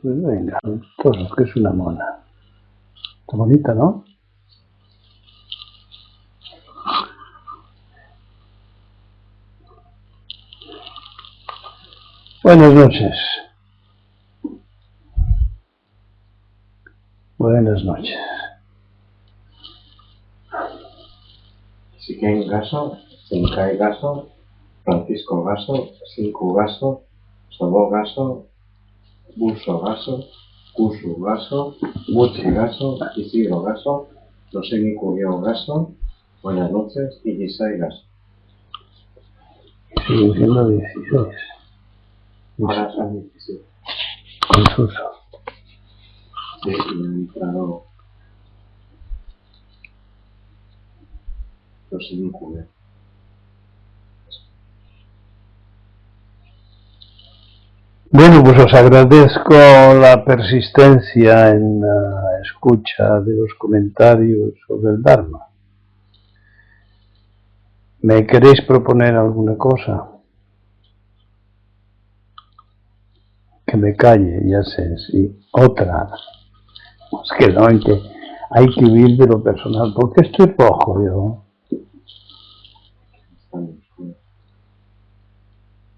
Pues venga, todos, que es una mona. Está bonita, ¿no? Buenas noches. Buenas noches. Siquén Gasso, Sencai Gasso, Francisco Gasso, Sinku Gasso, Sobo Gasso, Buso Gasso, Kusu Gasso, Gucci Gasso, Isidro Gasso, Rosemi Curio Gasso, buenas noches, y Gisai Gasso. Siguen siendo 16. Ahora son 17. Confuso. Sí, y han entrado Rosemi Curio. Bueno, pues os agradezco la persistencia en la escucha de los comentarios sobre el Dharma. ¿Me queréis proponer alguna cosa? Que me calle, ya sé, sí. Otra. Es que no, en que hay que huir de lo personal. ¿Por qué estoy rojo yo?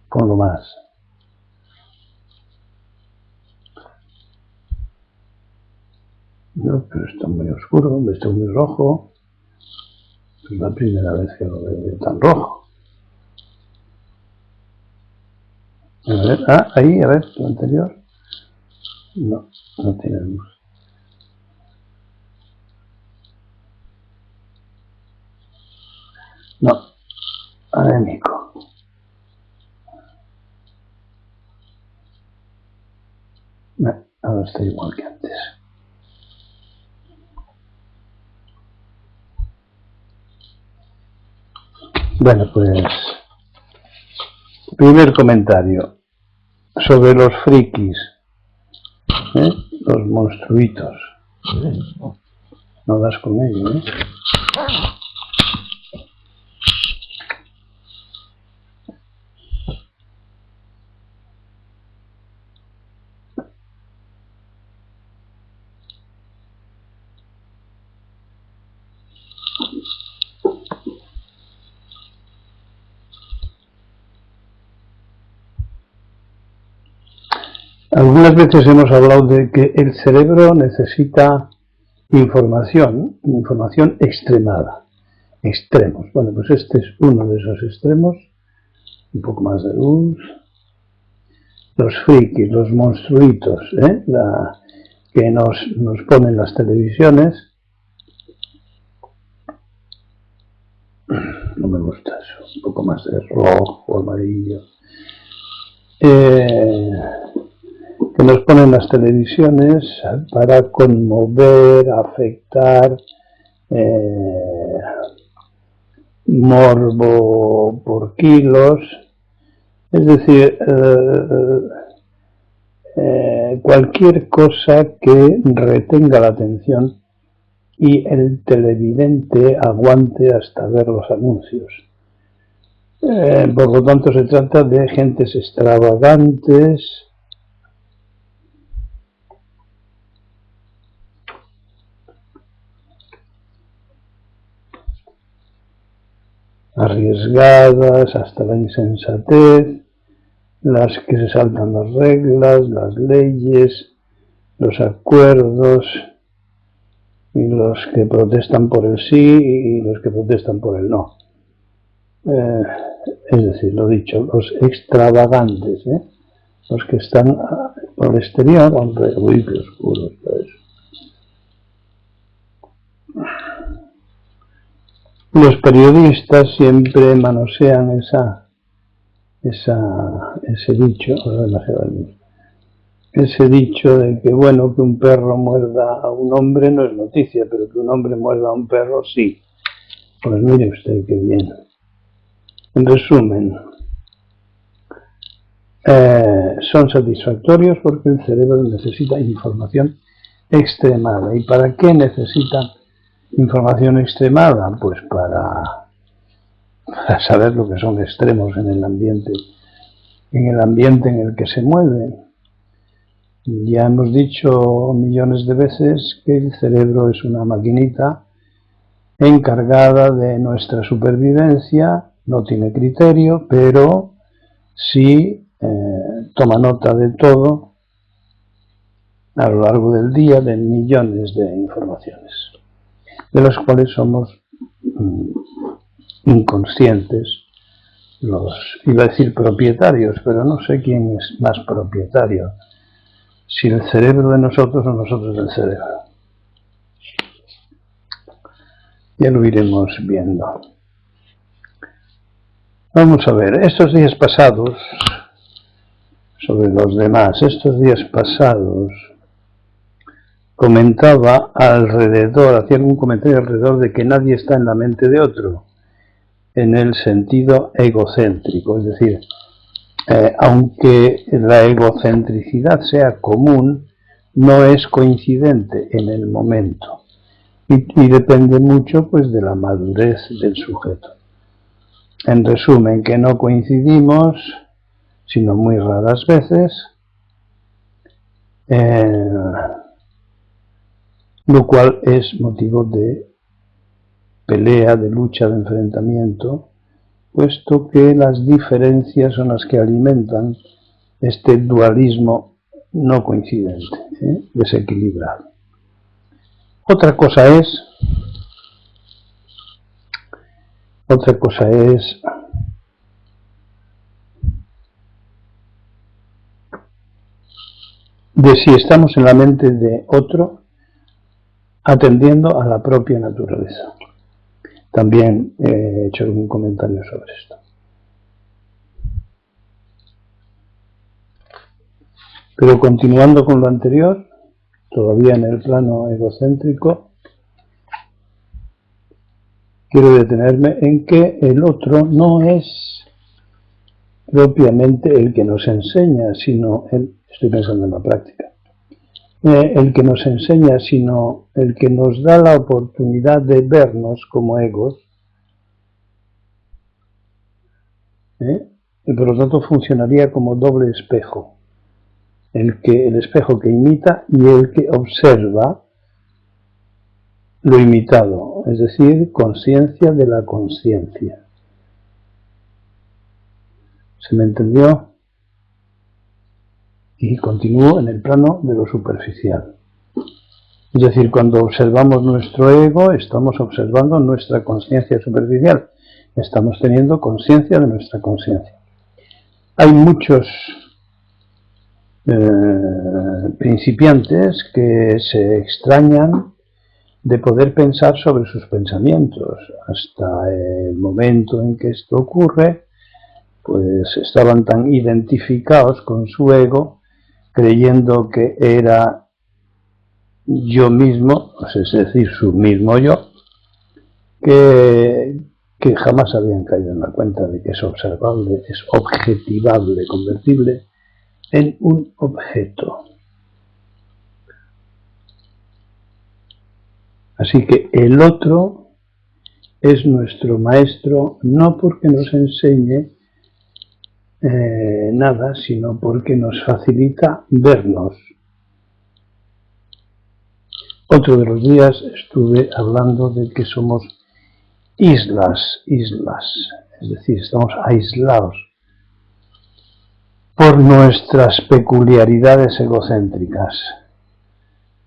Ponlo más. No, pero está muy oscuro, está muy rojo. Es la primera vez que lo veo tan rojo. A ver, ahí, a ver, lo anterior. No, no tiene luz. No, anémico. No, ahora está igual que antes. Bueno, pues, primer comentario sobre los frikis, los monstruitos. No das con ello, Algunas veces hemos hablado de que el cerebro necesita información extremada, extremos. Bueno, pues este es uno de esos extremos, un poco más de luz. Los frikis, los monstruitos, que nos ponen las televisiones. No me gusta eso, un poco más de rojo, amarillo. Que nos ponen las televisiones para conmover, afectar, morbo por kilos, es decir, cualquier cosa que retenga la atención y el televidente aguante hasta ver los anuncios. Por lo tanto, se trata de gentes extravagantes, arriesgadas hasta la insensatez, las que se saltan las reglas, las leyes, los acuerdos, y los que protestan por el sí y los que protestan por el no. Es decir, lo dicho, los extravagantes, los que están por el exterior, hombre, uy, qué oscuro está eso. Los periodistas siempre manosean ese dicho, ese dicho de que, bueno, que un perro muerda a un hombre no es noticia, pero que un hombre muerda a un perro sí. Pues mire usted qué bien. En resumen, son satisfactorios porque el cerebro necesita información extremada. ¿Y para qué necesita información extremada? Pues para saber lo que son extremos en el ambiente en el que se mueve. Ya hemos dicho millones de veces que el cerebro es una maquinita encargada de nuestra supervivencia, no tiene criterio, pero sí toma nota de todo a lo largo del día, de millones de informaciones, de las cuales somos inconscientes, iba a decir propietarios, pero no sé quién es más propietario, si el cerebro de nosotros o nosotros del cerebro. Ya lo iremos viendo. Vamos a ver, estos días pasados, sobre los demás, estos días pasados, comentaba alrededor, hacía algún comentario alrededor de que nadie está en la mente de otro, en el sentido egocéntrico, es decir, aunque la egocentricidad sea común, no es coincidente en el momento y depende mucho pues de la madurez del sujeto. En resumen, que no coincidimos, sino muy raras veces, lo cual es motivo de pelea, de lucha, de enfrentamiento, puesto que las diferencias son las que alimentan este dualismo no coincidente, desequilibrado. Otra cosa es de si estamos en la mente de otro atendiendo a la propia naturaleza. También he hecho algún comentario sobre esto. Pero continuando con lo anterior, todavía en el plano egocéntrico, quiero detenerme en que el otro no es propiamente el que nos enseña, sino estoy pensando en la práctica, el que nos enseña, sino el que nos da la oportunidad de vernos como egos, y por lo tanto funcionaría como doble espejo, el espejo que imita y el que observa lo imitado, es decir, conciencia de la conciencia. ¿Se me entendió? Y continúo en el plano de lo superficial. Es decir, cuando observamos nuestro ego, estamos observando nuestra conciencia superficial. Estamos teniendo conciencia de nuestra conciencia. Hay muchos principiantes que se extrañan de poder pensar sobre sus pensamientos. Hasta el momento en que esto ocurre, pues estaban tan identificados con su ego, creyendo que era yo mismo, es decir, su mismo yo, que jamás habían caído en la cuenta de que es observable, es objetivable, convertible en un objeto. Así que el otro es nuestro maestro no porque nos enseñe nada, sino porque nos facilita vernos. Otro de los días estuve hablando de que somos islas, es decir, estamos aislados por nuestras peculiaridades egocéntricas,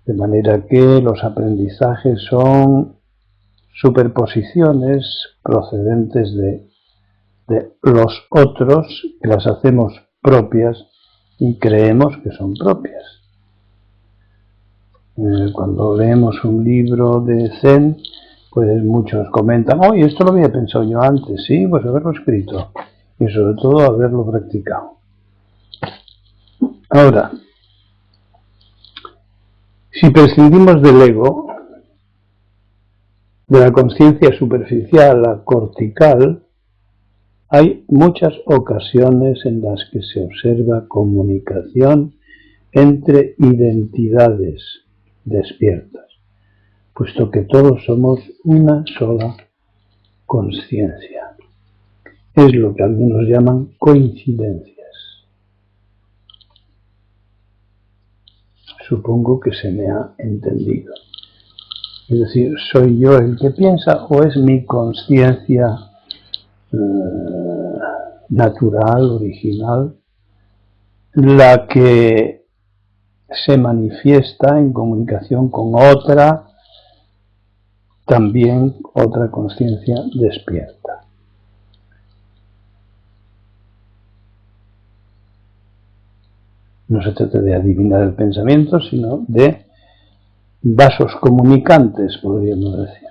de manera que los aprendizajes son superposiciones procedentes de los otros, que las hacemos propias y creemos que son propias. Cuando leemos un libro de Zen, pues muchos comentan, oye, esto lo había pensado yo antes, sí, pues haberlo escrito y sobre todo haberlo practicado. Ahora, si prescindimos del ego, de la conciencia superficial, la cortical, hay muchas ocasiones en las que se observa comunicación entre identidades despiertas, puesto que todos somos una sola conciencia. Es lo que algunos llaman coincidencias. supongo que se me ha entendido. Es decir, ¿soy yo el que piensa o es mi conciencia natural, original, la que se manifiesta en comunicación con otra, también otra conciencia despierta? No se trata de adivinar el pensamiento, sino de vasos comunicantes, podríamos decir.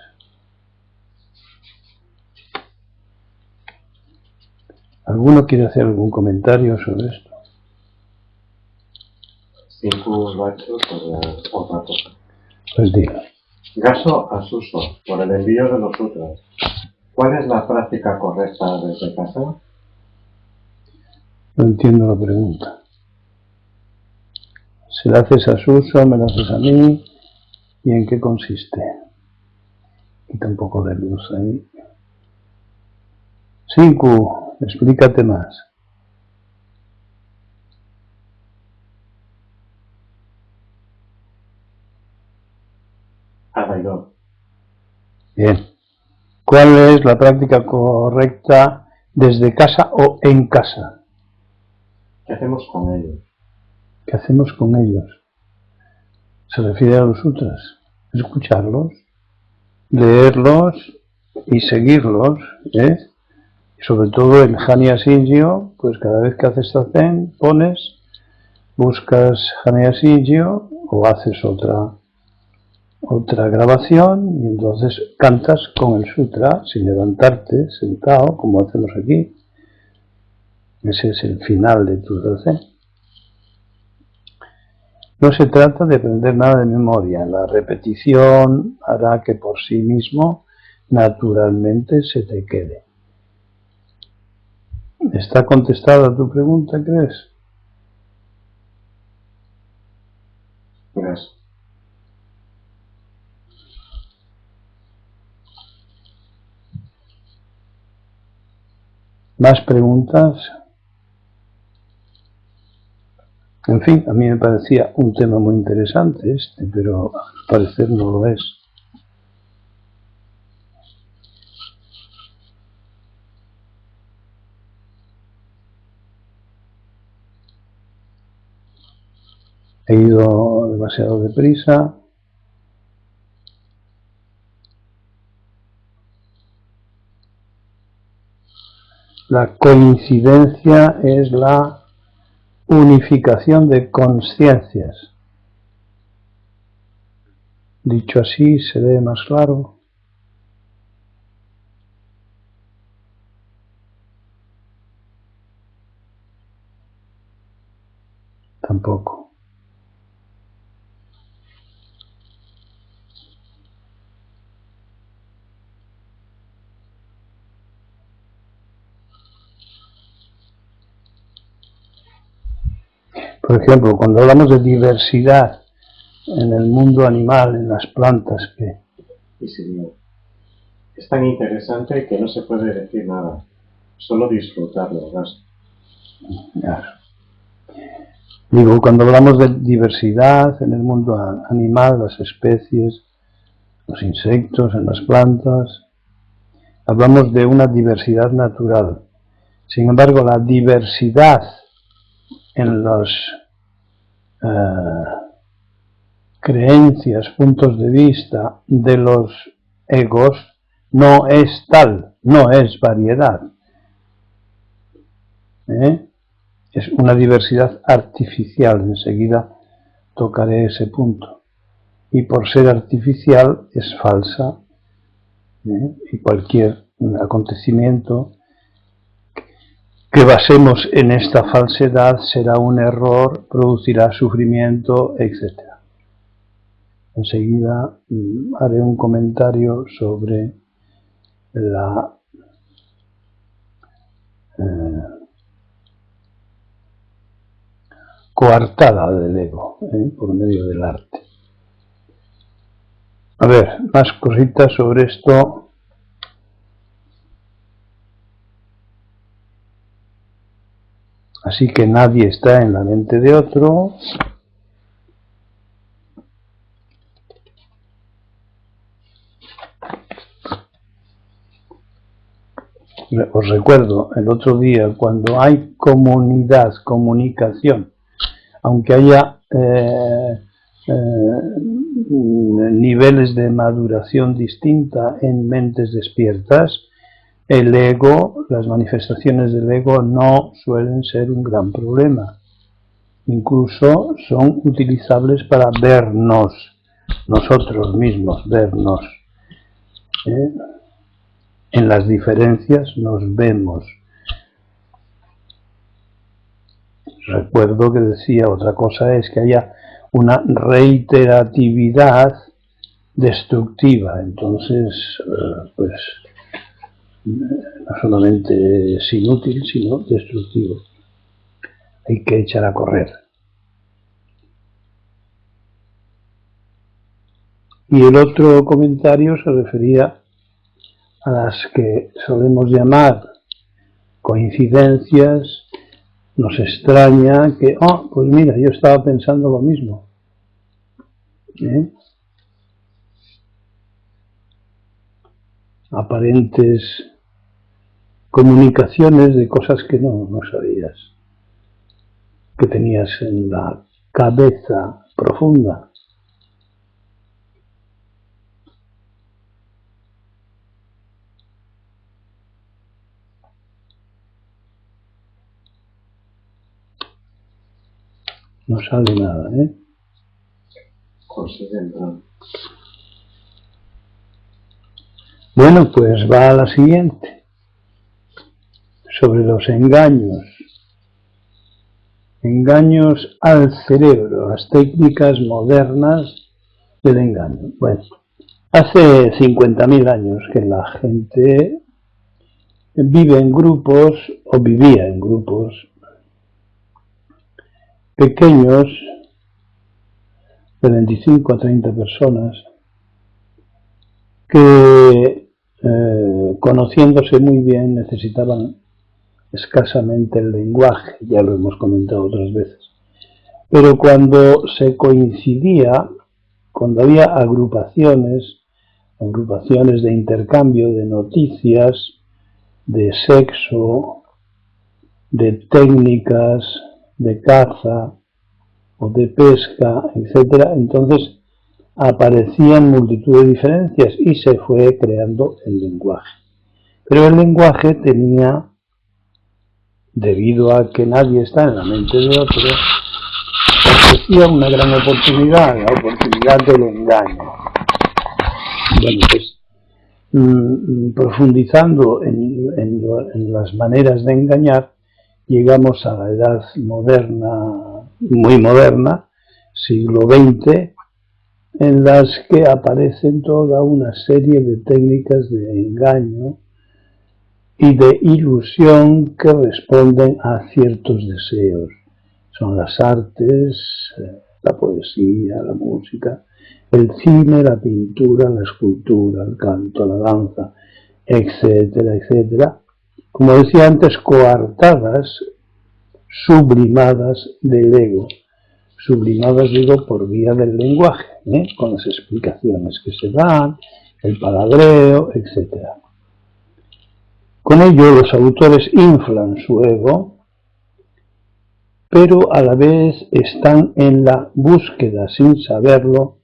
¿Alguno quiere hacer algún comentario sobre esto? 5 machos sobre otra cosa. Pues diga. Gaso asuso por el envío de los sutras. ¿Cuál es la práctica correcta desde casa? No entiendo la pregunta. ¿Se la haces a Suso, me la haces a mí? ¿Y en qué consiste? Quita un poco de luz ahí. 5. Explícate más. Arraigón. Bien. ¿Cuál es la práctica correcta desde casa o en casa? ¿Qué hacemos con ellos? ¿Qué hacemos con ellos? Se refiere a los sutras. Escucharlos, leerlos y seguirlos, ¿eh? Sobre todo el Hanya Shingyo, pues cada vez que haces zazen, buscas Hanya Shingyo o haces otra grabación y entonces cantas con el sutra sin levantarte, sentado, como hacemos aquí. Ese es el final de tu zazen. No se trata de aprender nada de memoria. La repetición hará que por sí mismo naturalmente se te quede. ¿Está contestada tu pregunta, crees? Gaso. ¿Más preguntas? En fin, a mí me parecía un tema muy interesante este, pero al parecer no lo es. He ido demasiado deprisa. La coincidencia es la unificación de conciencias. Dicho así, ¿se ve más claro? Tampoco. Por ejemplo, cuando hablamos de diversidad en el mundo animal, en las plantas, ¿qué? Y señor. Es tan interesante que no se puede decir nada. Solo disfrutarlo, gaso. Claro. Digo, cuando hablamos de diversidad en el mundo animal, las especies, los insectos, en las plantas, hablamos de una diversidad natural. Sin embargo, la diversidad en las creencias, puntos de vista de los egos no es tal, no es variedad. Es una diversidad artificial. Enseguida tocaré ese punto. Y por ser artificial es falsa. Y cualquier acontecimiento que basemos en esta falsedad será un error, producirá sufrimiento, etc. Enseguida haré un comentario sobre la coartada del ego por medio del arte. A ver, más cositas sobre esto. Así que nadie está en la mente de otro. Os recuerdo el otro día, cuando hay comunidad, comunicación, aunque haya niveles de maduración distinta en mentes despiertas, el ego, las manifestaciones del ego no suelen ser un gran problema. Incluso son utilizables para vernos, nosotros mismos, vernos. En las diferencias nos vemos. Recuerdo que decía, otra cosa es que haya una reiteratividad destructiva, entonces pues no solamente es inútil, sino destructivo. Hay que echar a correr. Y el otro comentario se refería a las que solemos llamar coincidencias. Nos extraña que, pues mira, yo estaba pensando lo mismo. Aparentes comunicaciones de cosas que no sabías, que tenías en la cabeza profunda. No sale nada, Bueno, pues va a la siguiente. Sobre los engaños. Engaños al cerebro, las técnicas modernas del engaño. Bueno, hace 50.000 años que la gente vive en grupos, o vivía en grupos pequeños, de 25 a 30 personas, que conociéndose muy bien necesitaban escasamente el lenguaje, ya lo hemos comentado otras veces. Pero cuando se coincidía, cuando había agrupaciones de intercambio de noticias, de sexo, de técnicas de caza o de pesca, etc., entonces aparecían multitud de diferencias y se fue creando el lenguaje. Pero el lenguaje tenía, debido a que nadie está en la mente de otro, ofrecía una gran oportunidad, la oportunidad del engaño. Bueno, pues profundizando en las maneras de engañar, llegamos a la edad moderna, muy moderna, siglo XX, en las que aparecen toda una serie de técnicas de engaño y de ilusión que responden a ciertos deseos. Son las artes, la poesía, la música, el cine, la pintura, la escultura, el canto, la danza, etcétera, etcétera. Como decía antes, coartadas, sublimadas del ego. Sublimadas, digo, por vía del lenguaje, con las explicaciones que se dan, el palabreo, etcétera. Con ello los autores inflan su ego, pero a la vez están en la búsqueda, sin saberlo,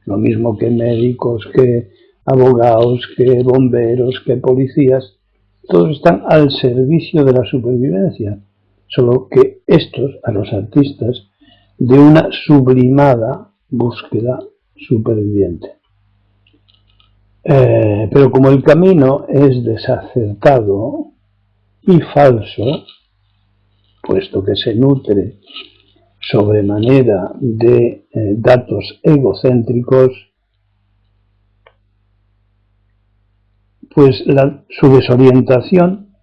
lo mismo que médicos, que abogados, que bomberos, que policías, todos están al servicio de la supervivencia, solo que estos, a los artistas, de una sublimada búsqueda superviviente. Pero como el camino es desacertado y falso, puesto que se nutre sobremanera de datos egocéntricos, pues su desorientación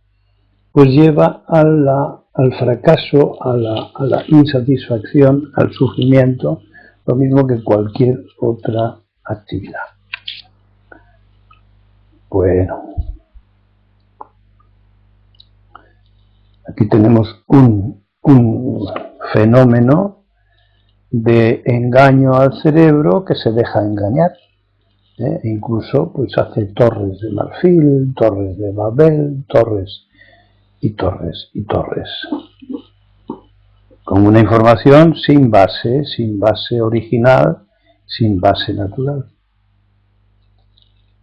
pues lleva al fracaso, a la insatisfacción, al sufrimiento, lo mismo que cualquier otra actividad. Bueno, aquí tenemos un fenómeno de engaño al cerebro que se deja engañar. E incluso pues hace torres de marfil, torres de Babel, torres y torres y torres, con una información sin base original, sin base natural.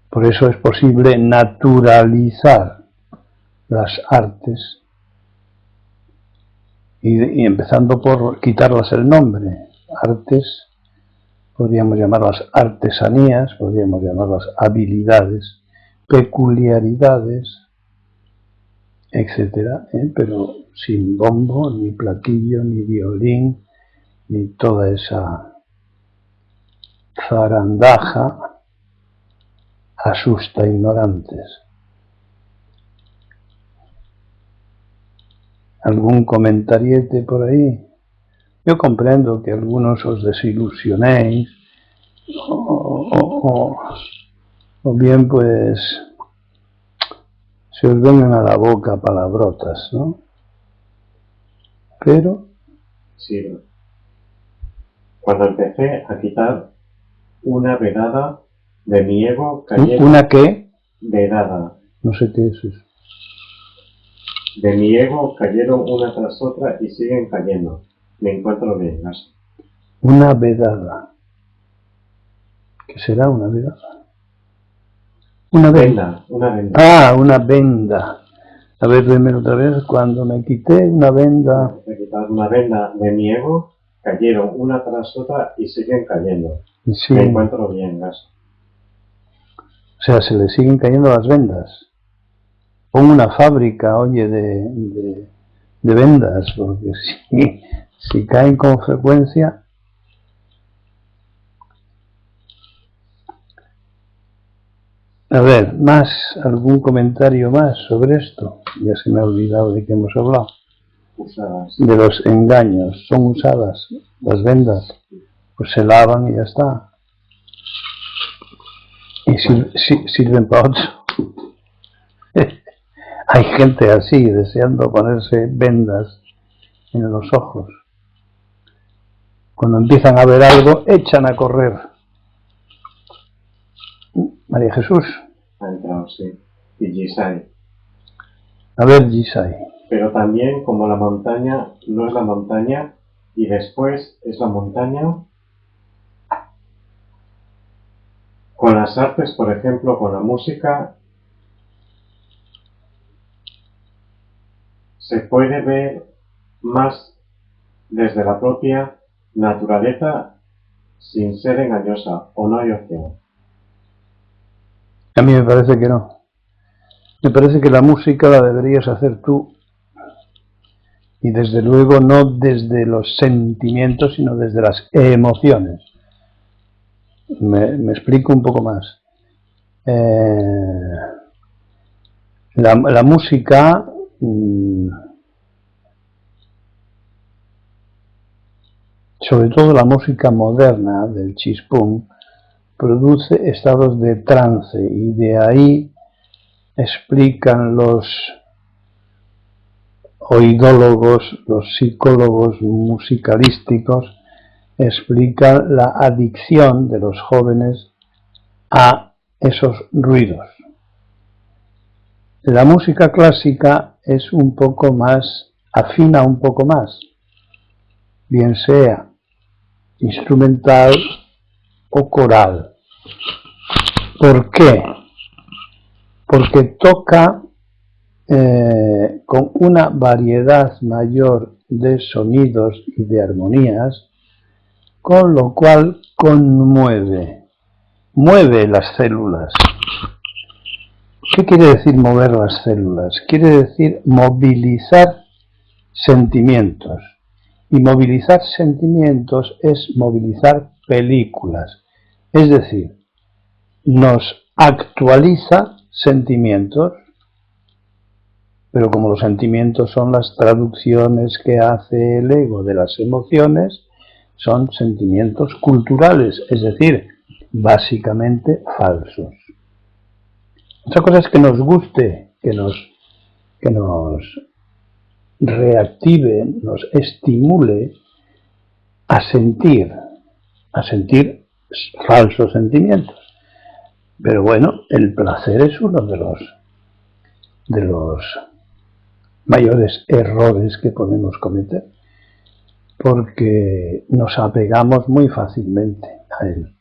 Por eso es posible naturalizar las artes y empezando por quitarlas el nombre. Artes, podríamos llamarlas artesanías, podríamos llamarlas habilidades, peculiaridades, etcétera, pero sin bombo, ni platillo, ni violín, ni toda esa zarandaja asusta ignorantes. ¿Algún comentariete por ahí? Yo comprendo que algunos os desilusionéis o bien pues se os vengan a la boca palabrotas, ¿no? Pero... Sí. Cuando empecé a quitar una vedada de mi ego cayendo... ¿Una qué? Vedada. No sé qué es eso. De mi ego cayeron una tras otra y siguen cayendo. Me encuentro bien, Gaso. Una vedada. ¿Qué será una vedada? Una venda. Una venda. Ah, una venda. A ver, dímelo otra vez. Cuando me quité una venda... Me quité una venda de mi ego, cayeron una tras otra y siguen cayendo. Sí. Me encuentro bien, Gaso. O sea, se le siguen cayendo las vendas. Pon una fábrica, oye, de vendas, porque si caen con frecuencia... A ver, ¿algún comentario más sobre esto? Ya se me ha olvidado de qué hemos hablado. Usadas. De los engaños. Son usadas las vendas. Pues se lavan y ya está. Y sirven para otro. Hay gente así, deseando ponerse vendas en los ojos. Cuando empiezan a ver algo, echan a correr. María Jesús. Ha entrado, sí. Y Gisai. A ver, Gisai. Pero también como la montaña no es la montaña y después es la montaña. Con las artes, por ejemplo, con la música, se puede ver más desde la propia naturaleza sin ser engañosa, o no hay opción. A mí me parece que no. Me parece que la música la deberías hacer tú. Y desde luego no desde los sentimientos, sino desde las emociones. Me explico un poco más. La música sobre todo la música moderna del chispún, produce estados de trance y de ahí explican los oidólogos, los psicólogos musicalísticos, explican la adicción de los jóvenes a esos ruidos. La música clásica es un poco más, afina un poco más, bien sea instrumental o coral. ¿Por qué? Porque toca con una variedad mayor de sonidos y de armonías, con lo cual mueve las células. ¿Qué quiere decir mover las células? Quiere decir movilizar sentimientos. Y movilizar sentimientos es movilizar películas. Es decir, nos actualiza sentimientos, pero como los sentimientos son las traducciones que hace el ego de las emociones, son sentimientos culturales, es decir, básicamente falsos. Otra cosa es que nos guste, que nos reactive, nos estimule a sentir falsos sentimientos. Pero bueno, el placer es uno de los mayores errores que podemos cometer, porque nos apegamos muy fácilmente a él.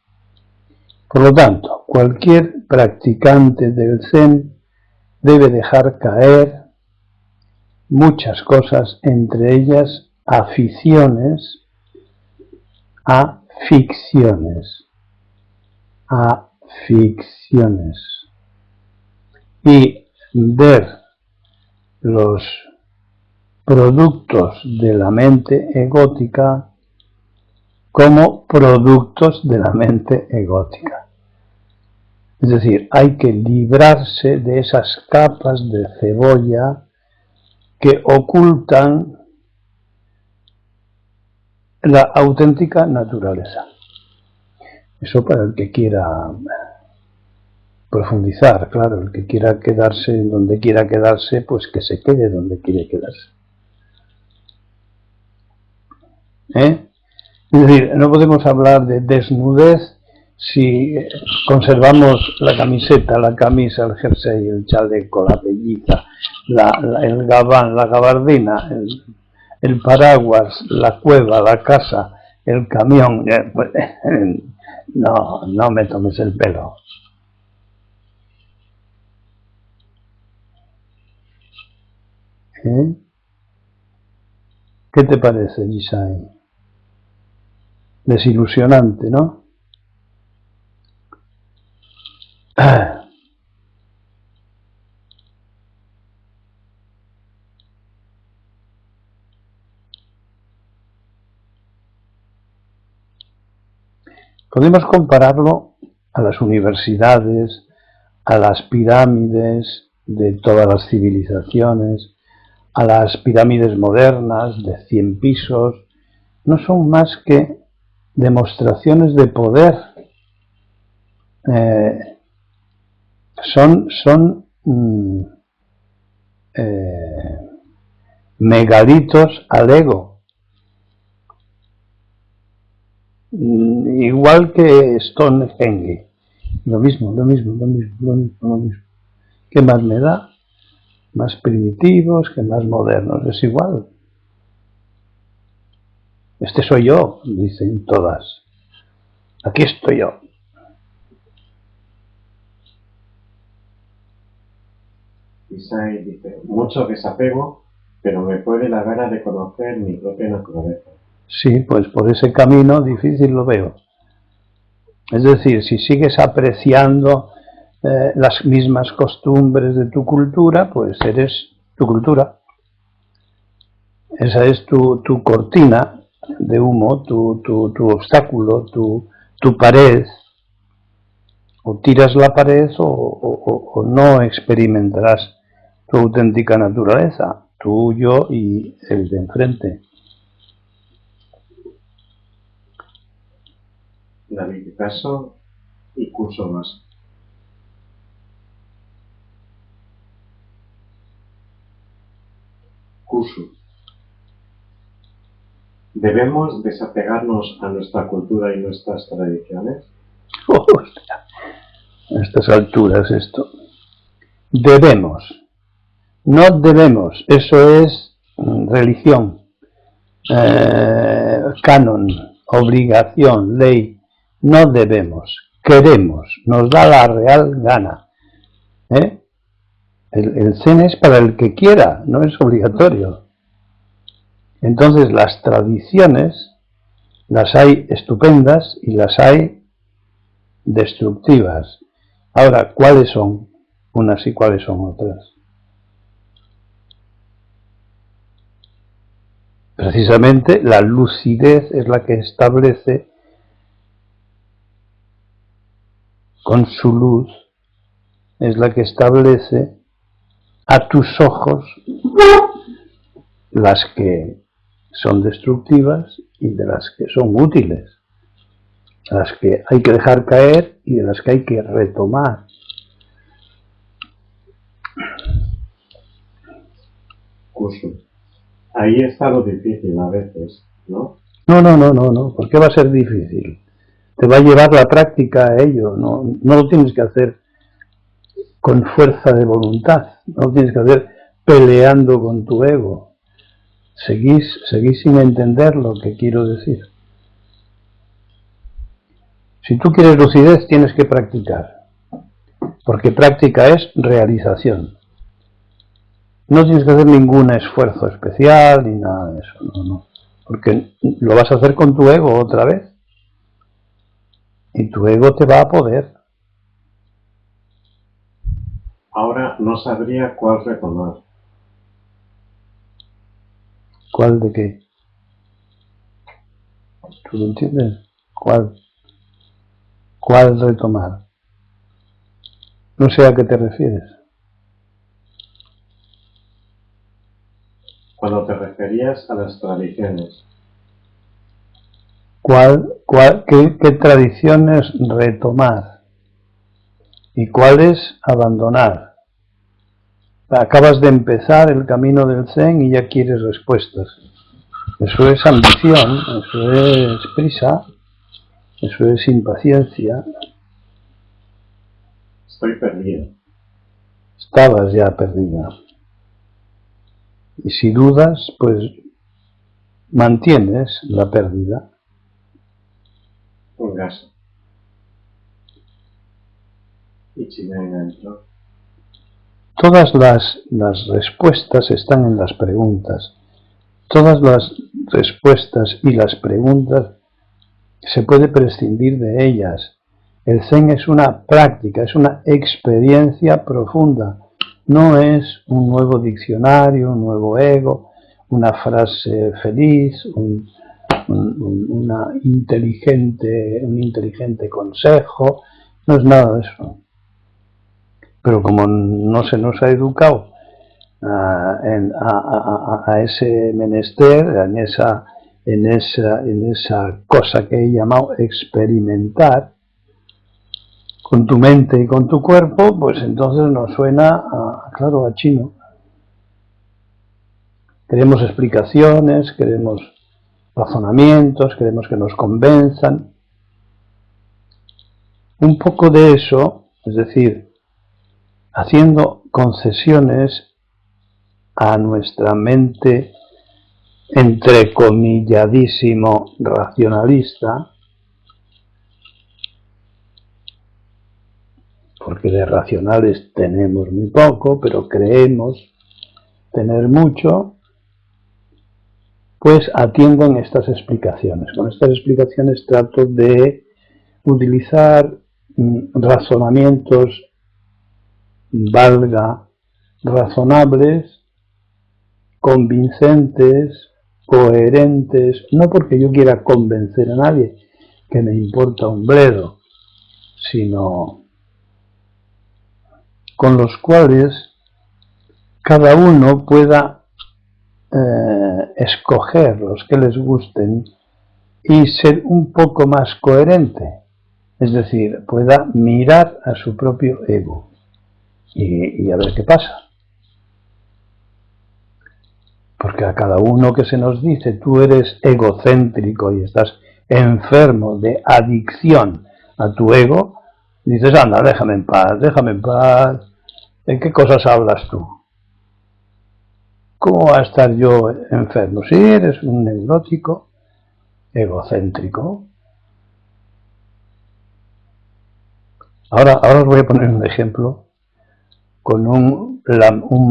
Por lo tanto, cualquier practicante del Zen debe dejar caer muchas cosas, entre ellas aficiones a ficciones, y ver los productos de la mente egótica como productos de la mente egótica. Es decir, hay que librarse de esas capas de cebolla que ocultan la auténtica naturaleza. Eso para el que quiera profundizar, claro, el que quiera quedarse donde quiera quedarse, pues que se quede donde quiere quedarse. Es decir, no podemos hablar de desnudez si conservamos la camiseta, la camisa, el jersey, el chaleco, la pelliza, el gabán, la gabardina, el paraguas, la cueva, la casa, el camión. Pues, no me tomes el pelo. ¿Qué te parece, Yisai? Desilusionante, ¿no? Podemos compararlo a las universidades, a las pirámides de todas las civilizaciones, a las pirámides modernas de 100 pisos. No son más que demostraciones de poder. Son megalitos al ego. Igual que Stonehenge. Lo mismo. ¿Qué más me da? Más primitivos, que más modernos. Es igual. Este soy yo, dicen todas. Aquí estoy yo. Isai dice, mucho desapego, pero me puede la gana de conocer mi propia naturaleza. Sí, pues por ese camino difícil lo veo. Es decir, si sigues apreciando las mismas costumbres de tu cultura, pues eres tu cultura. Esa es tu cortina de humo, tu obstáculo, tu pared. O tiras la pared o no experimentarás tu auténtica naturaleza, tú, yo y el de enfrente. David Picasso y Curso más. Curso. ¿Debemos desapegarnos a nuestra cultura y nuestras tradiciones? Hostia, a estas alturas esto. Debemos. No debemos. Eso es religión, canon, obligación, ley. No debemos. Queremos. Nos da la real gana. El Zen es para el que quiera, no es obligatorio. Entonces las tradiciones las hay estupendas y las hay destructivas. Ahora, ¿cuáles son unas y cuáles son otras? Precisamente la lucidez es la que establece con su luz, es la que establece a tus ojos las que son destructivas y de las que son útiles, las que hay que dejar caer y de las que hay que retomar. Curso. Ahí está lo difícil a veces, ¿no? No. ¿Por qué va a ser difícil? te va a llevar la práctica a ello, no lo tienes que hacer con fuerza de voluntad, no lo tienes que hacer peleando con tu ego. Seguís sin entender lo que quiero decir. Si tú quieres lucidez, tienes que practicar, porque práctica es realización. No tienes que hacer ningún esfuerzo especial ni nada de eso, no, porque lo vas a hacer con tu ego otra vez, y tu ego te va a poder. Ahora no sabría cuál retomar. ¿Cuál de qué? ¿Tú lo entiendes? ¿Cuál retomar? No sé a qué te refieres. Cuando te referías a las tradiciones. ¿Qué tradiciones retomar? ¿Y cuáles abandonar? Acabas de empezar el camino del Zen y ya quieres respuestas. Eso es ambición, eso es prisa, eso es impaciencia. Estoy perdido. Estabas ya perdida. Y si dudas, pues mantienes la pérdida. Un gaso. Y si me engancho. Todas las respuestas están en las preguntas. Todas las respuestas y las preguntas se puede prescindir de ellas. El Zen es una práctica, es una experiencia profunda. No es un nuevo diccionario, un nuevo ego, una frase feliz, un inteligente consejo. No es nada de eso. Pero como no se nos ha educado a ese menester, en esa cosa que he llamado experimentar con tu mente y con tu cuerpo, pues entonces nos suena claro, a chino. Queremos explicaciones, queremos razonamientos, queremos que nos convenzan. Un poco de eso, es decir, haciendo concesiones a nuestra mente entrecomilladísimo racionalista, porque de racionales tenemos muy poco, pero creemos tener mucho, pues atienden estas explicaciones. Con estas explicaciones trato de utilizar razonamientos, razonables, convincentes, coherentes, no porque yo quiera convencer a nadie, que me importa un bledo, sino con los cuales cada uno pueda escoger los que les gusten y ser un poco más coherente, es decir, pueda mirar a su propio ego y a ver qué pasa. Porque a cada uno que se nos dice tú eres egocéntrico y estás enfermo de adicción a tu ego, dices, anda, déjame en paz, ¿de qué cosas hablas tú? ¿Cómo va a estar yo enfermo? Sí, eres un neurótico, egocéntrico. Ahora os voy a poner un ejemplo con un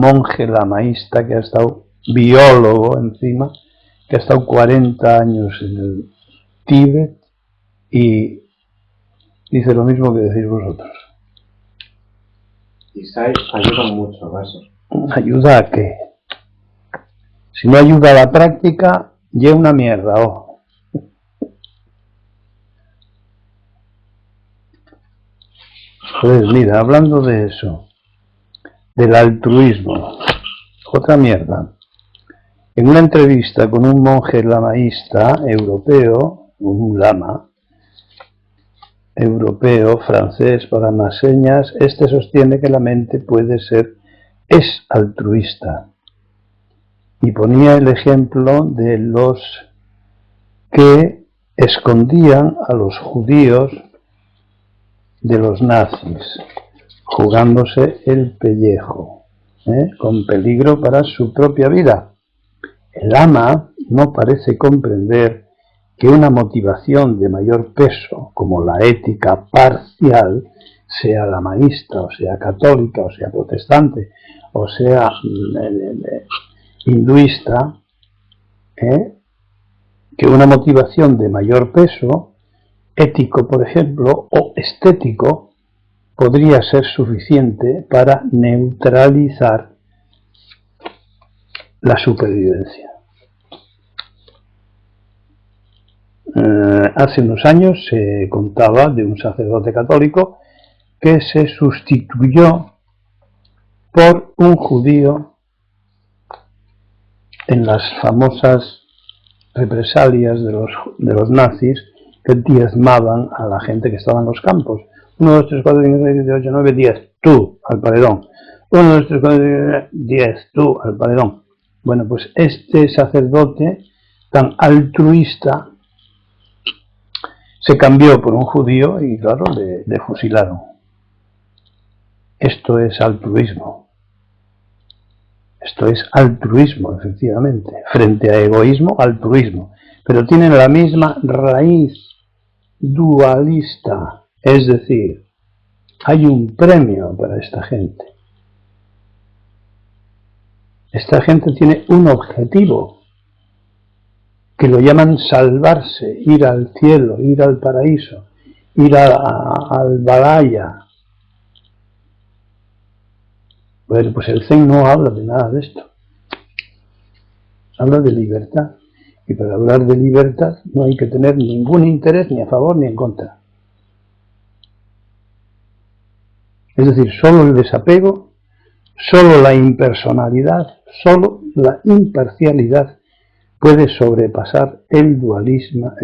monje lamaísta que ha estado biólogo encima, que ha estado 40 años en el Tíbet y dice lo mismo que decís vosotros. Isai ayuda mucho, Gaso. ¿Ayuda a qué? Si no ayuda a la práctica, ya una mierda, ojo. Pues mira, hablando de eso, del altruismo, otra mierda. En una entrevista con un monje lamaísta europeo, un lama europeo, francés, para más señas, este sostiene que la mente es altruista. Y ponía el ejemplo de los que escondían a los judíos de los nazis, jugándose el pellejo, con peligro para su propia vida. El Lama no parece comprender que una motivación de mayor peso, como la ética parcial, sea lamaísta, o sea católica, o sea protestante, o sea hinduista, que una motivación de mayor peso, ético por ejemplo, o estético, podría ser suficiente para neutralizar la supervivencia. Hace unos años se contaba de un sacerdote católico que se sustituyó por un judío en las famosas represalias de los nazis que diezmaban a la gente que estaba en los campos. 1, 2, 3, 4, 5, 6, 7, 8, 9, 10, tú al paredón. 1, 2, 3, 4, 5, 10, tú al paredón. Bueno, pues este sacerdote tan altruista se cambió por un judío y claro, le fusilaron. Esto es altruismo. Esto es altruismo, efectivamente. Frente a egoísmo, altruismo. Pero tienen la misma raíz dualista. Es decir, hay un premio para esta gente. Esta gente tiene un objetivo, que lo llaman salvarse, ir al cielo, ir al paraíso, ir al Valaya. Bueno, pues el Zen no habla de nada de esto. Habla de libertad. Y para hablar de libertad no hay que tener ningún interés ni a favor ni en contra. Es decir, solo el desapego, solo la impersonalidad, solo la imparcialidad puede sobrepasar el dualismo,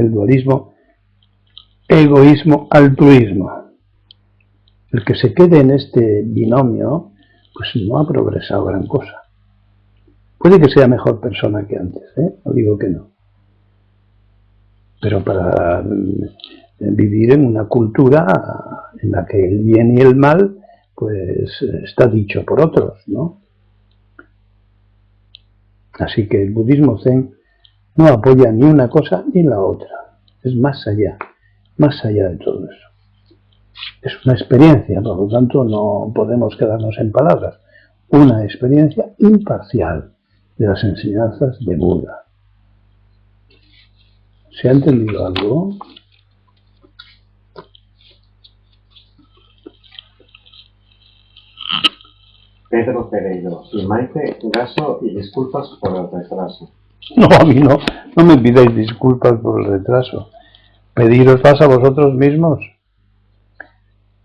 egoísmo-altruismo. El que se quede en este binomio, pues no ha progresado gran cosa. Puede que sea mejor persona que antes, no digo que no. Pero para vivir en una cultura en la que el bien y el mal, pues está dicho por otros, ¿no? Así que el budismo zen no apoya ni una cosa ni la otra. Es más allá de todo eso. Es una experiencia, por lo tanto no podemos quedarnos en palabras. Una experiencia imparcial de las enseñanzas de Buda. ¿Se ha entendido algo? Pedro Pereiro y Maite Gaso, y disculpas por el retraso. No, a mí no me pidáis disculpas por el retraso. Pedíroslas a vosotros mismos.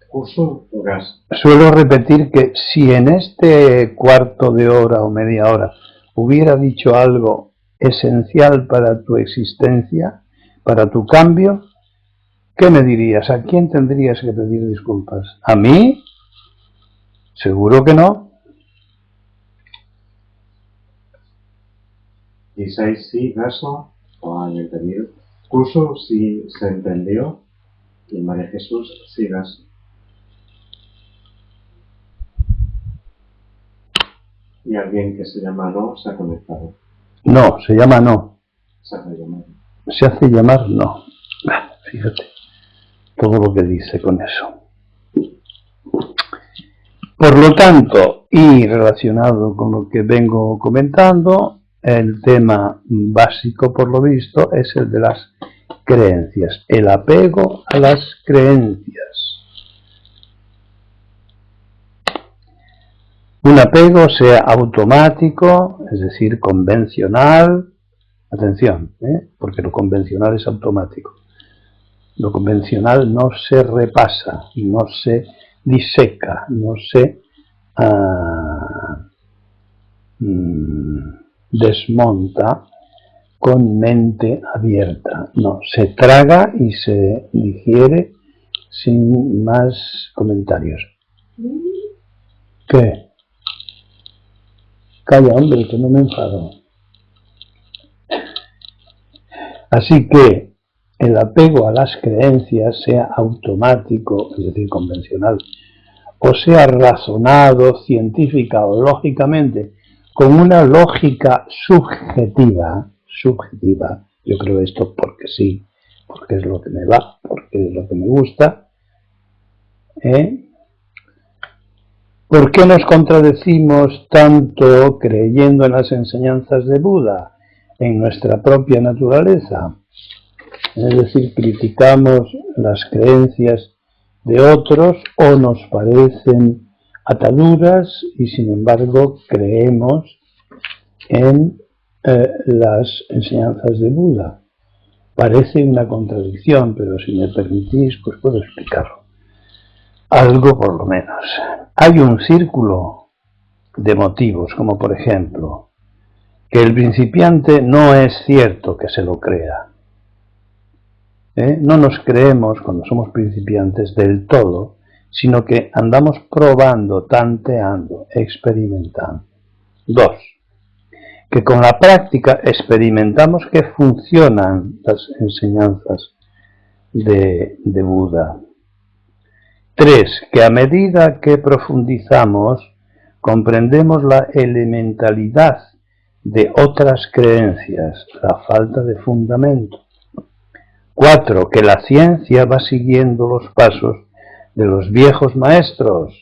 Curso Gas. Suelo repetir que si en este cuarto de hora o media hora hubiera dicho algo esencial para tu existencia, para tu cambio, ¿qué me dirías? ¿A quién tendrías que pedir disculpas? ¿A mí? Seguro que no. Isai sí, Gaso, o han entendido. Curso sí se entendió, y María Jesús sí, Gaso. Y alguien que se llama No se ha conectado. No, se llama no. Se hace llamar. Se hace llamar no. Fíjate, todo lo que dice con eso. Por lo tanto, y relacionado con lo que vengo comentando, el tema básico, por lo visto, es el de las creencias, el apego a las creencias. Un apego sea automático, es decir, convencional. Atención, porque lo convencional es automático. Lo convencional no se repasa, no se diseca, no se desmonta con mente abierta. No, se traga y se digiere sin más comentarios. ¿Qué? Calla, hombre, que no me enfado. Así que el apego a las creencias sea automático, es decir, convencional, o sea razonado científica o lógicamente, con una lógica subjetiva, yo creo esto porque sí, porque es lo que me va, porque es lo que me gusta, ¿Por qué nos contradecimos tanto creyendo en las enseñanzas de Buda, en nuestra propia naturaleza? Es decir, criticamos las creencias de otros o nos parecen ataduras y sin embargo creemos en las enseñanzas de Buda. Parece una contradicción, pero si me permitís, pues puedo explicarlo. Algo por lo menos. Hay un círculo de motivos, como por ejemplo, que el principiante no es cierto que se lo crea. No nos creemos cuando somos principiantes del todo, sino que andamos probando, tanteando, experimentando. 2. Que con la práctica experimentamos que funcionan las enseñanzas de Buda. 3. Que a medida que profundizamos, comprendemos la elementalidad de otras creencias, la falta de fundamento. 4. Que la ciencia va siguiendo los pasos de los viejos maestros.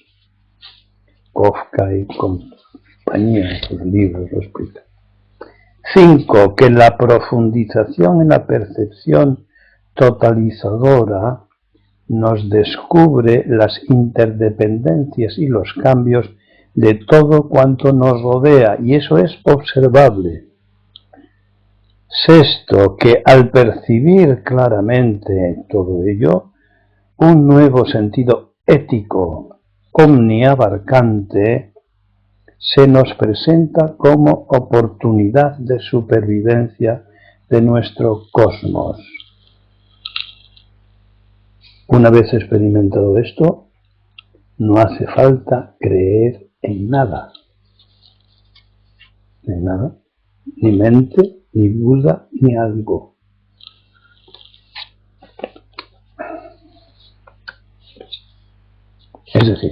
Kafka y compañía, sus libros lo explican. 5. Que la profundización en la percepción totalizadora nos descubre las interdependencias y los cambios de todo cuanto nos rodea, y eso es observable. 6. Que al percibir claramente todo ello, un nuevo sentido ético omniabarcante se nos presenta como oportunidad de supervivencia de nuestro cosmos. Una vez experimentado esto, no hace falta creer en nada. En nada. Ni mente, ni Buda, ni algo. Es decir,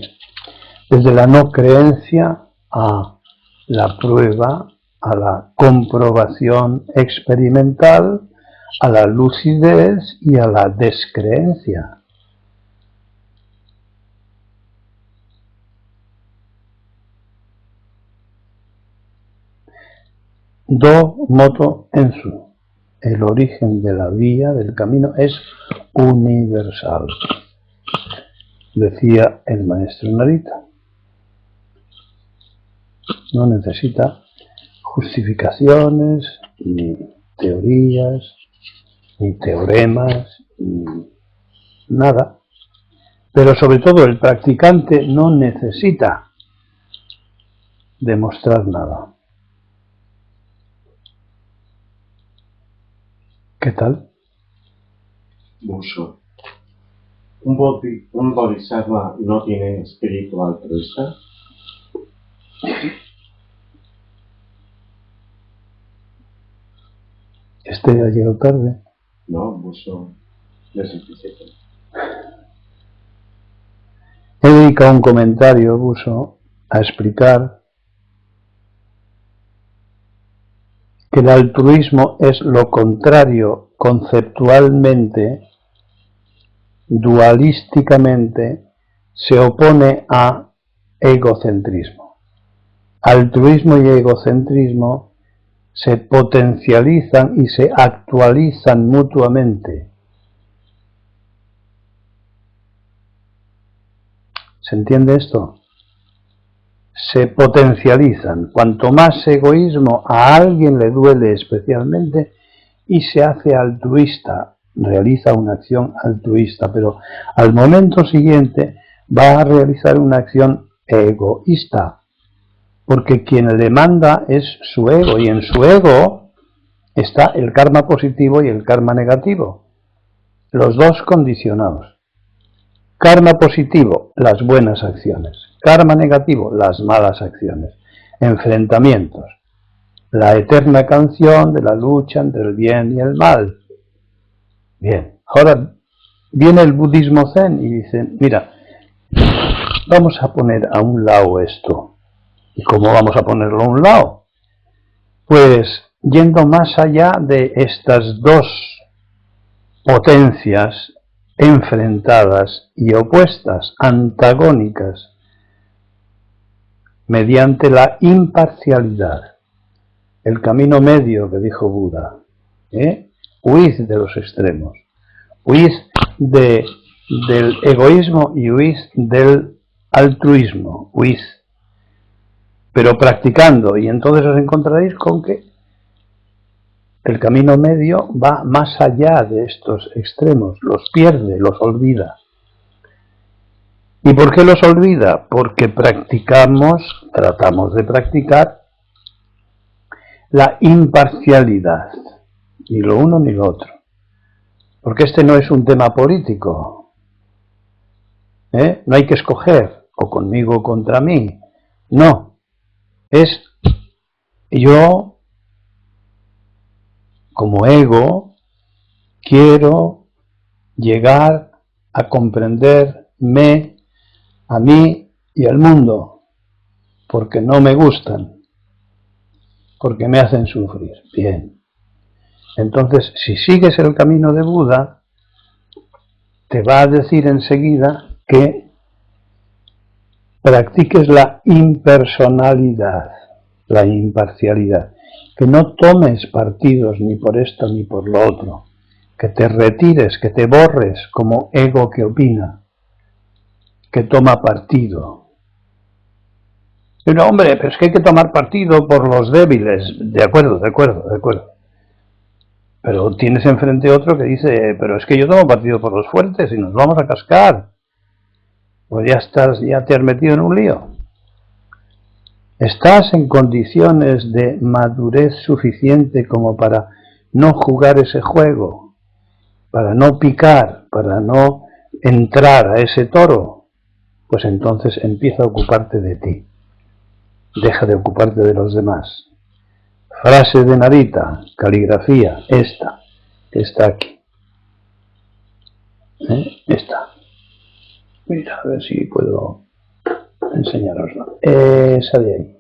desde la no creencia a la prueba, a la comprobación experimental, a la lucidez y a la descreencia. Do moto ensu. El origen de la vía, del camino, es universal, decía el maestro Narita. No necesita justificaciones, ni teorías, ni teoremas, ni nada. Pero sobre todo el practicante no necesita demostrar nada. ¿Qué tal? Mucho. ¿Un bodhisattva no tiene espíritu altruista? ¿Este ha llegado tarde? No, mucho. Desempecé. He dedicado un comentario, Buso, a explicar que el altruismo es lo contrario conceptualmente, dualísticamente, se opone a egocentrismo. Altruismo y egocentrismo se potencializan y se actualizan mutuamente. ¿Se entiende esto? Se potencializan. Cuanto más egoísmo a alguien le duele especialmente y se hace altruista, realiza una acción altruista, pero al momento siguiente va a realizar una acción egoísta, porque quien le manda es su ego, y en su ego está el karma positivo y el karma negativo, los dos condicionados. Karma positivo, las buenas acciones. Karma negativo, las malas acciones. Enfrentamientos. La eterna canción de la lucha entre el bien y el mal. Bien, ahora viene el budismo zen y dice, mira, vamos a poner a un lado esto. ¿Y cómo vamos a ponerlo a un lado? Pues yendo más allá de estas dos potencias enfrentadas y opuestas, antagónicas, mediante la imparcialidad, el camino medio que dijo Buda. Huid de los extremos, huid del egoísmo y huid del altruismo, huid, pero practicando, y entonces os encontraréis con que el camino medio va más allá de estos extremos, los pierde, los olvida. ¿Y por qué los olvida? Porque tratamos de practicar la imparcialidad, ni lo uno ni lo otro. Porque este no es un tema político. No hay que escoger, o conmigo o contra mí. No, es yo, como ego, quiero llegar a comprenderme a mí y al mundo, porque no me gustan, porque me hacen sufrir. Bien. Entonces, si sigues el camino de Buda, te va a decir enseguida que practiques la impersonalidad, la imparcialidad, que no tomes partidos ni por esto ni por lo otro, que te retires, que te borres como ego que opina, que toma partido. Pero hombre, pero es que hay que tomar partido por los débiles. De acuerdo. Pero tienes enfrente otro que dice, pero es que yo tomo partido por los fuertes y nos vamos a cascar. Pues ya te has metido en un lío. ¿Estás en condiciones de madurez suficiente como para no jugar ese juego? Para no picar, para no entrar a ese toro? Pues entonces empieza a ocuparte de ti. Deja de ocuparte de los demás. Frase de Narita, caligrafía, esta, que está aquí. Esta. Mira, a ver si puedo enseñarosla. Esa de ahí.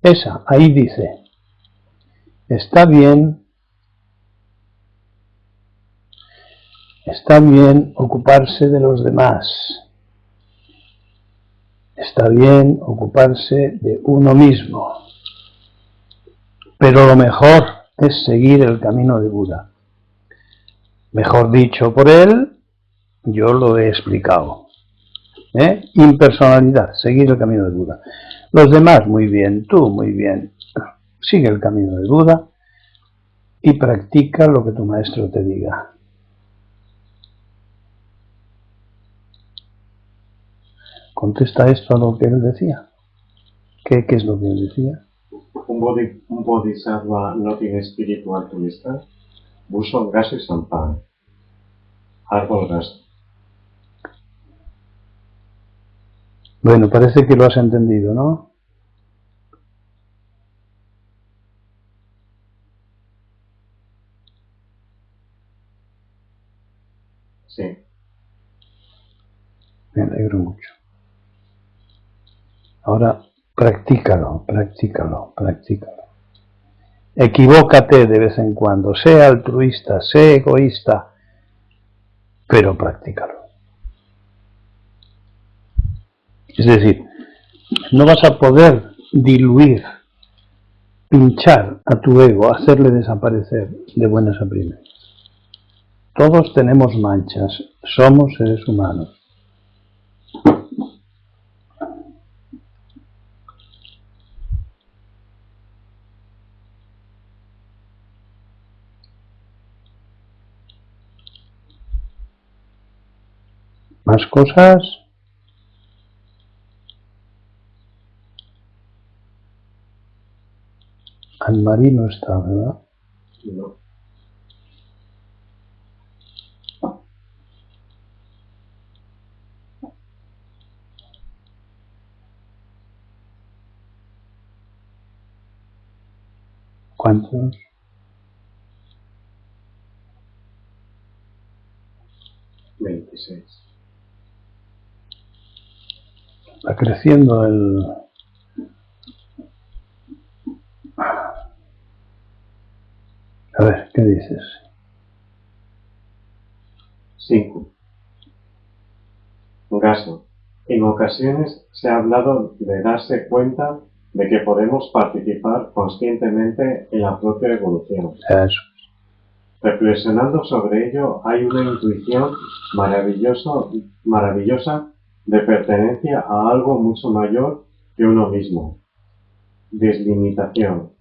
Esa, ahí dice, está bien ocuparse de los demás. Está bien ocuparse de uno mismo. Pero lo mejor es seguir el camino de Buda. Mejor dicho por él, yo lo he explicado. Impersonalidad, seguir el camino de Buda. Los demás, muy bien, tú, muy bien. Sigue el camino de Buda y practica lo que tu maestro te diga. Contesta esto a lo que él decía. ¿Qué es lo que él decía? Un bodhisattva no tiene espíritu altruista. Buso, gaso y sampan. Árbol, gasto. Bueno, parece que lo has entendido, ¿no? Sí. Me alegro mucho. Ahora, practícalo. Equivócate de vez en cuando, sé altruista, sé egoísta, pero practícalo. Es decir, no vas a poder diluir, pinchar a tu ego, hacerle desaparecer de buenas a primeras. Todos tenemos manchas, somos seres humanos. ¿Más cosas? Anne-Marie no está, ¿verdad? No. ¿Cuántos? 16. Va creciendo el... A ver, ¿qué dices? 5. Gasto. En ocasiones se ha hablado de darse cuenta de que podemos participar conscientemente en la propia evolución. Eso. Reflexionando sobre ello, hay una intuición maravillosa de pertenencia a algo mucho mayor que uno mismo. Deslimitación.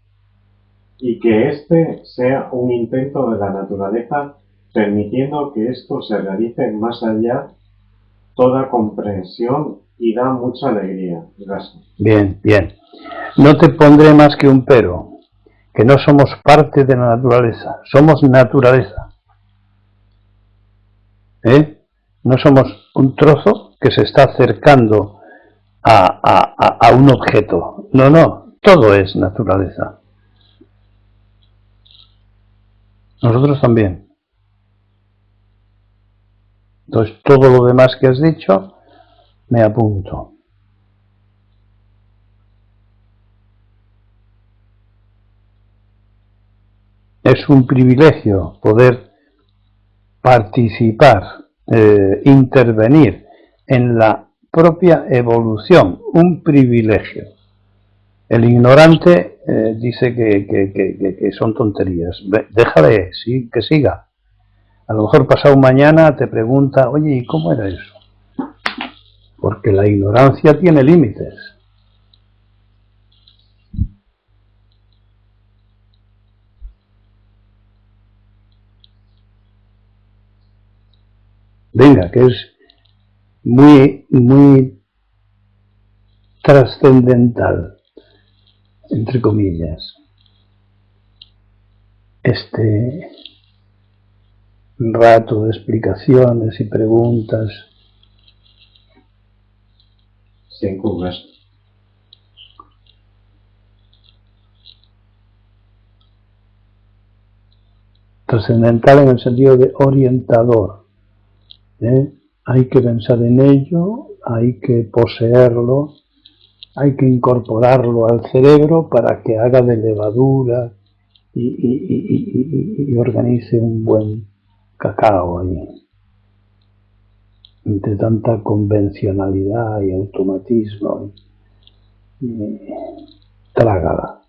Y que este sea un intento de la naturaleza, permitiendo que esto se realice más allá toda comprensión y da mucha alegría. Gracias. Bien, bien. No te pondré más que un pero, que no somos parte de la naturaleza, somos naturaleza. No somos un trozo que se está acercando a un objeto. No, no, todo es naturaleza. Nosotros también. Entonces, todo lo demás que has dicho, me apunto. Es un privilegio poder participar, intervenir en la propia evolución, un privilegio. El ignorante dice que son tonterías. Déjale, sí, que siga. A lo mejor pasado mañana te pregunta, oye, ¿y cómo era eso? Porque la ignorancia tiene límites. Venga, que es muy trascendental, entre comillas, este rato de explicaciones y preguntas. 5. Gasto. Trascendental en el sentido de orientador. Hay que pensar en ello, hay que poseerlo, hay que incorporarlo al cerebro para que haga de levadura y organice un buen cacao ahí. Entre tanta convencionalidad y automatismo, trágala.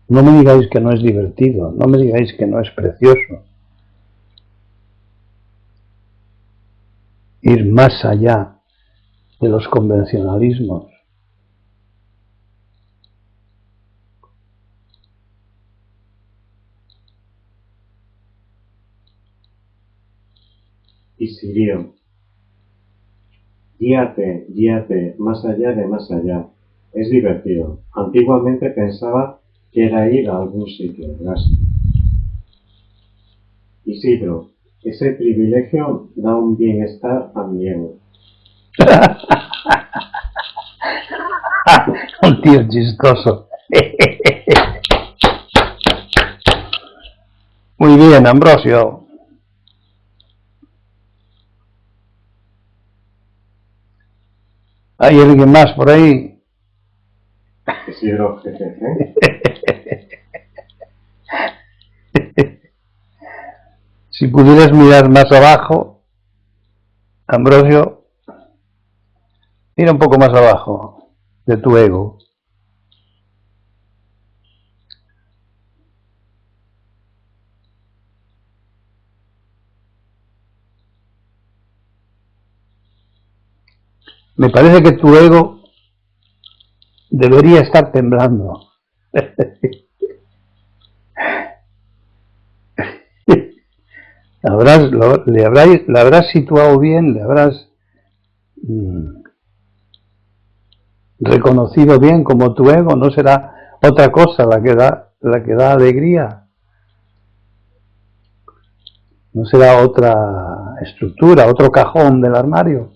No me digáis que no es divertido, no me digáis que no es precioso. Ir más allá de los convencionalismos. Y Sirio. Guíate, más allá de más allá. Es divertido. Antiguamente pensaba que era ir a algún sitio. Gracias. Isidro. Ese privilegio da un bienestar a mi ego. Un tío chistoso. Muy bien, Ambrosio. ¿Hay alguien más por ahí? Isidro, jejeje. Si pudieras mirar más abajo, Ambrosio, mira un poco más abajo de tu ego. Me parece que tu ego debería estar temblando. Le habrás situado bien, le habrás reconocido bien como tu ego, no será otra cosa la que da alegría, no será otra estructura, otro cajón del armario.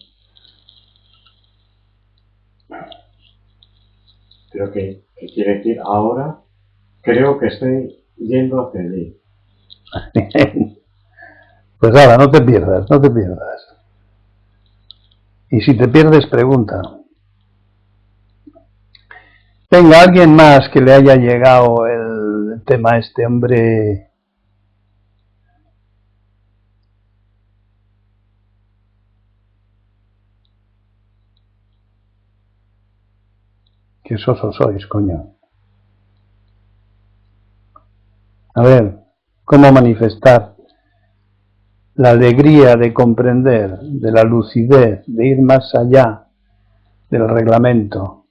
Creo que quiere decir ahora, creo que estoy yendo hacia allí. Pues ahora, no te pierdas, no te pierdas. Y si te pierdes, pregunta. Venga, alguien más que le haya llegado el tema a este hombre. Qué sosos sois, coño. A ver, ¿cómo manifestar la alegría de comprender, de la lucidez, de ir más allá del reglamento?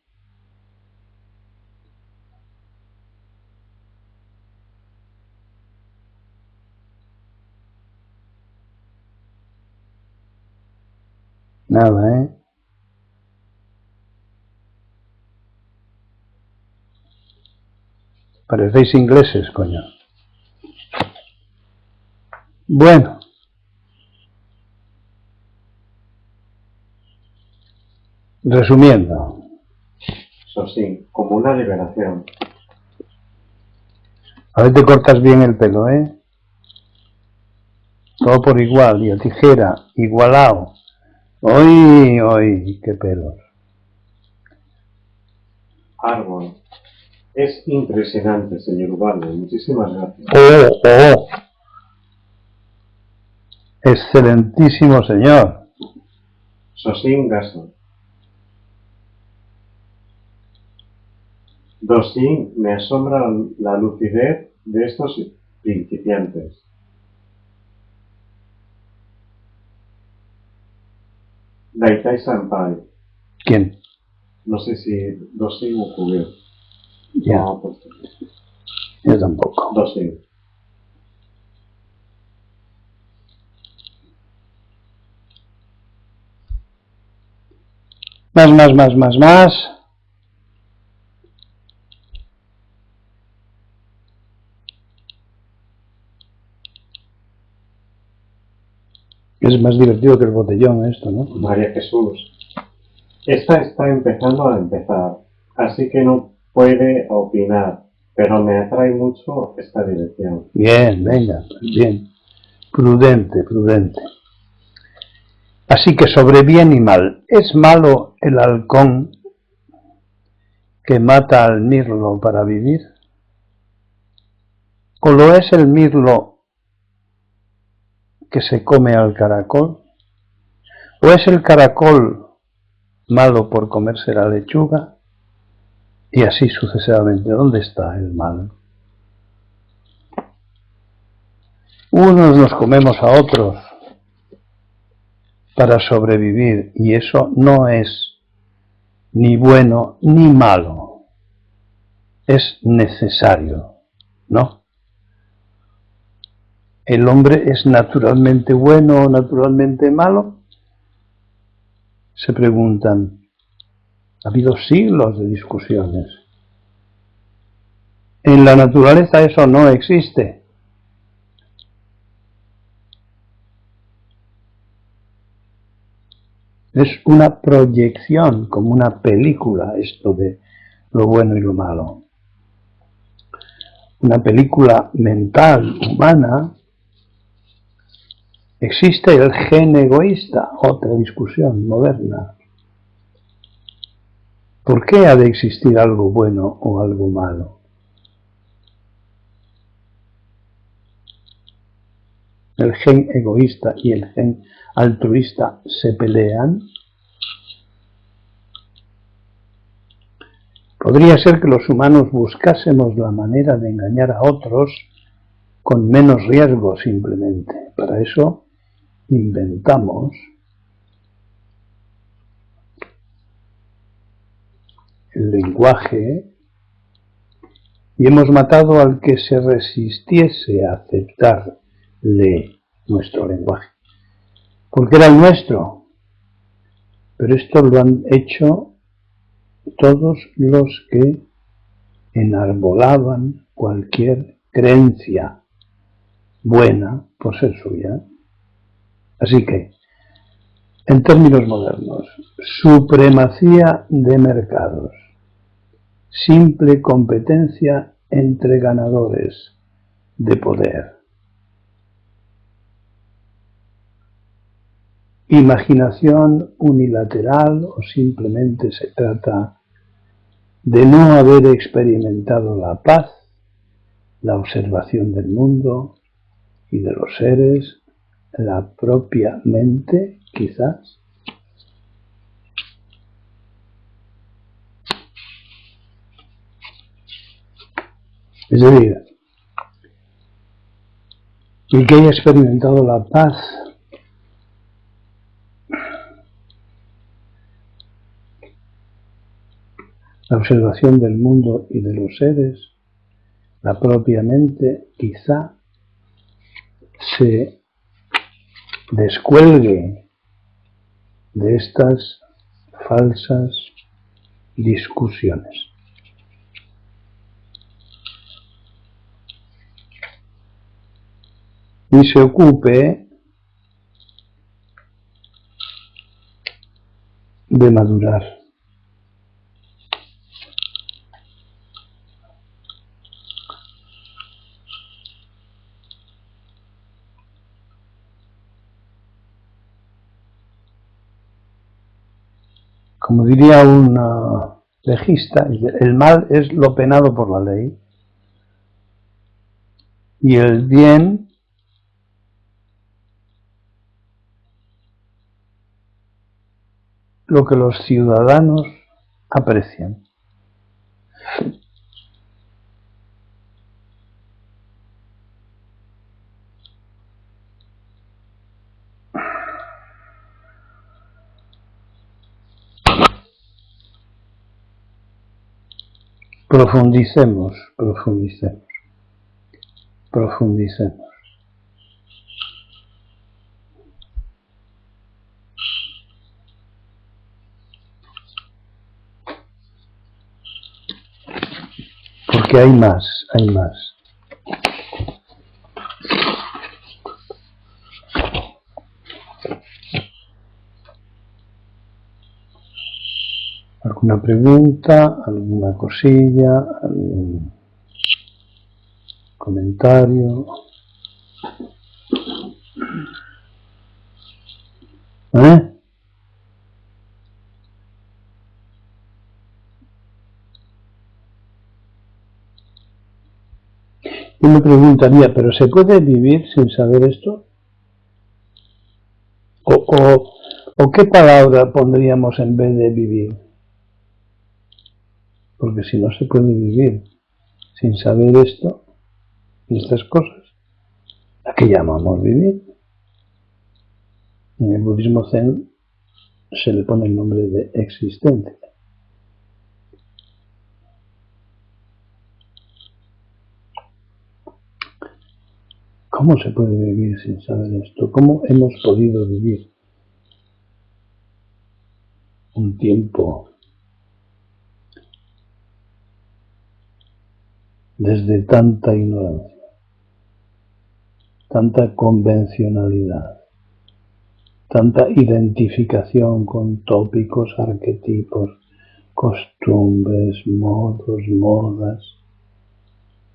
Nada, ¿eh? Parecéis ingleses, coño. Bueno. Resumiendo. Eso sí, como una liberación. A ver, te cortas bien el pelo, ¿eh? Todo por igual, y a tijera, igualado. ¡Uy, qué pelos! Árbol. Es impresionante, señor Ubaldo. Muchísimas gracias. ¡Oh! Excelentísimo señor. Sosin Gaso. Dosin, me asombra la lucidez de estos principiantes. Daitai Senpai. ¿Quién? No sé si Dosin o Kubio. Ya. No, pues, Yo tampoco. Dosin. Más. Es más divertido que el botellón esto, ¿no? María Jesús. Esta está empezando a empezar, así que no puede opinar, pero me atrae mucho esta dirección. Bien, venga, bien. Prudente. Así que sobre bien y mal. ¿Es malo el halcón que mata al mirlo para vivir? ¿O lo es el mirlo que se come al caracol? ¿O es el caracol malo por comerse la lechuga? Y así sucesivamente. ¿Dónde está el mal? Unos nos comemos a otros para sobrevivir, y eso no es ni bueno ni malo. Es necesario, ¿no? ¿El hombre es naturalmente bueno o naturalmente malo? Se preguntan. Ha habido siglos de discusiones. En la naturaleza eso no existe. Es una proyección, como una película, esto de lo bueno y lo malo. Una película mental, humana. Existe el gen egoísta, otra discusión moderna. ¿Por qué ha de existir algo bueno o algo malo? ¿El gen egoísta y el gen altruista se pelean? Podría ser que los humanos buscásemos la manera de engañar a otros con menos riesgo simplemente. Para eso inventamos el lenguaje y hemos matado al que se resistiese a aceptarle nuestro lenguaje. Porque era el nuestro. Pero esto lo han hecho todos los que enarbolaban cualquier creencia buena por ser suya. Así que, en términos modernos, supremacía de mercados, simple competencia entre ganadores, de poder. Imaginación unilateral o simplemente se trata de no haber experimentado la paz, la observación del mundo y de los seres, la propia mente, quizás. Es decir, el que haya experimentado la paz la observación del mundo y de los seres, la propia mente, quizá se descuelgue de estas falsas discusiones. Y se ocupe de madurar. Como diría una legista, el mal es lo penado por la ley y el bien lo que los ciudadanos aprecian. Profundicemos. Porque hay más. ¿Alguna pregunta? ¿Alguna cosilla? ¿Algún comentario? Yo me preguntaría, ¿pero se puede vivir sin saber esto? ¿O qué palabra pondríamos en vez de vivir? Porque si no se puede vivir sin saber esto, estas cosas, ¿a qué llamamos vivir? En el budismo zen se le pone el nombre de existencia. ¿Cómo se puede vivir sin saber esto? ¿Cómo hemos podido vivir un tiempo desde tanta ignorancia, tanta convencionalidad, tanta identificación con tópicos, arquetipos, costumbres, modos, modas,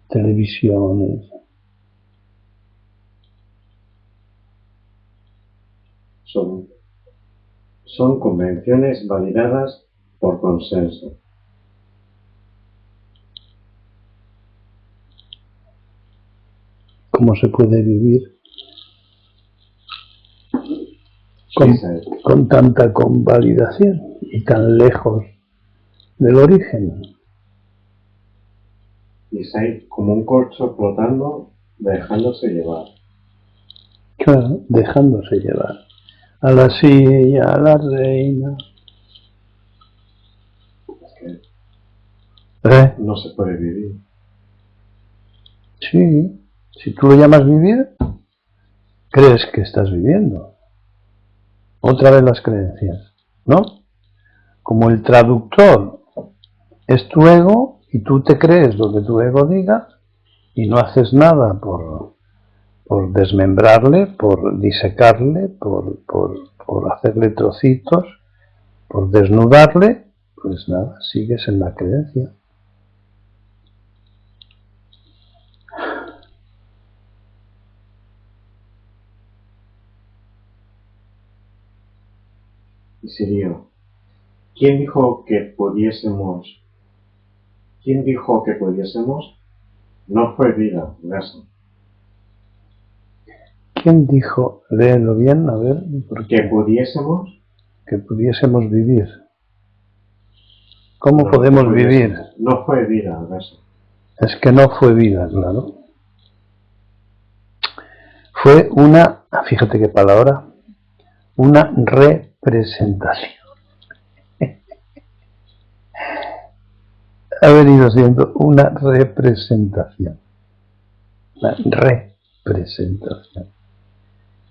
televisiones? Son convenciones validadas por consenso. ¿Cómo se puede vivir con tanta convalidación y tan lejos del origen? Y es ahí como un corcho flotando, dejándose llevar. Claro, dejándose llevar. A la silla, a la reina. Es que no se puede vivir. Sí, si tú lo llamas vivir, crees que estás viviendo. Otra vez las creencias, ¿no? Como el traductor es tu ego y tú te crees lo que tu ego diga y no haces nada por desmembrarle, por disecarle, por hacerle trocitos, por desnudarle, pues nada, sigues en la creencia. Sirio. ¿Quién dijo que pudiésemos? No fue vida, gaso. ¿Quién dijo? Léelo bien, a ver. Que pudiésemos. Que pudiésemos vivir. ¿Cómo No, podemos vivir? No fue vida, gaso. Es que no fue vida, claro. Fue una, fíjate qué palabra, una representación. Ha venido siendo una representación. Una representación.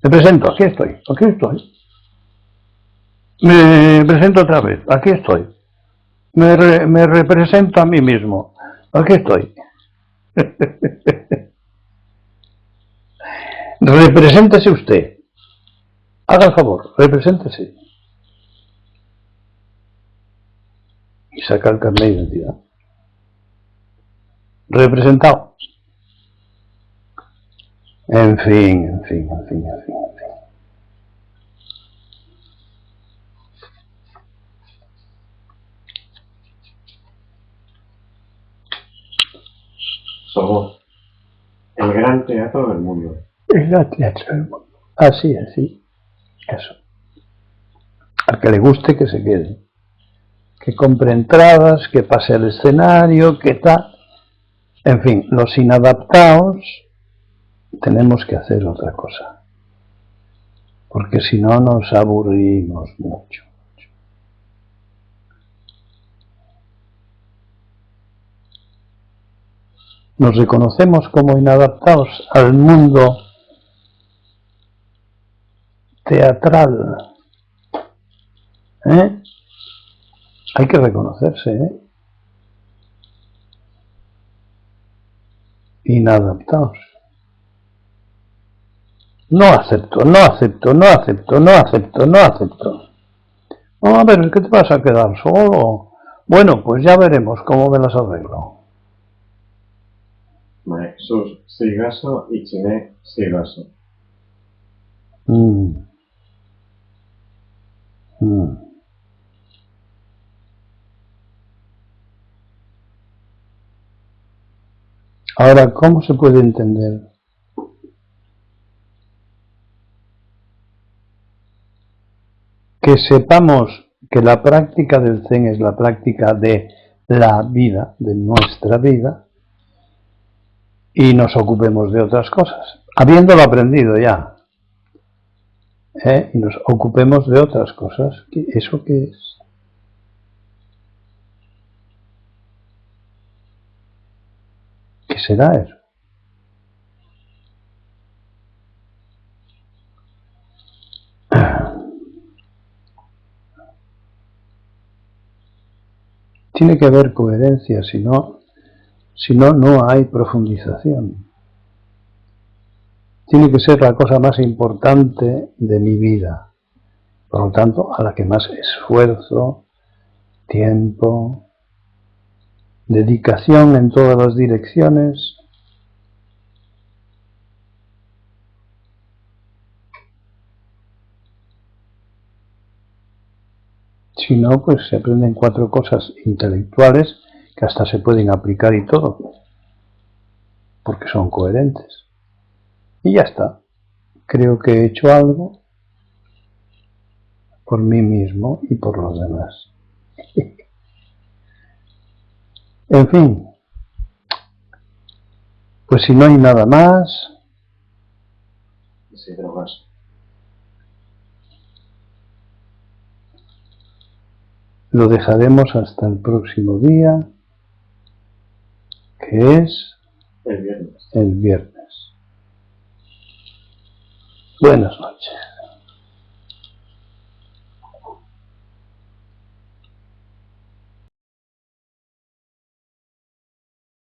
Me presento, aquí estoy. Me presento otra vez, aquí estoy. Me represento a mí mismo, aquí estoy. Represéntese usted. Haga el favor, represéntese. Y saca el carnet de identidad. Representado. En fin. Somos el gran teatro del mundo. El gran teatro del mundo. Así. Eso. Al que le guste que se quede. Que compre entradas, que pase al escenario, que tal. En fin, los inadaptados tenemos que hacer otra cosa. Porque si no nos aburrimos mucho. Nos reconocemos como inadaptados al mundo teatral. Hay que reconocerse, Inadaptados. No acepto. A ver, ¿qué te vas a quedar solo? Bueno, pues ya veremos cómo me las arreglo. Sus sigaso y chiné sigaso. Ahora, ¿cómo se puede entender? Que sepamos que la práctica del Zen es la práctica de la vida, de nuestra vida, y nos ocupemos de otras cosas, habiéndolo aprendido ya, y nos ocupemos de otras cosas. ¿Eso qué es? ¿Qué será eso? Tiene que haber coherencia, si no, no hay profundización. Tiene que ser la cosa más importante de mi vida, por lo tanto, a la que más esfuerzo, tiempo, dedicación en todas las direcciones. Si no, pues se aprenden 4 cosas intelectuales que hasta se pueden aplicar y todo, porque son coherentes. Y ya está. Creo que he hecho algo por mí mismo y por los demás. En fin, pues si no hay nada más, lo dejaremos hasta el próximo día, que es el viernes. Buenas noches.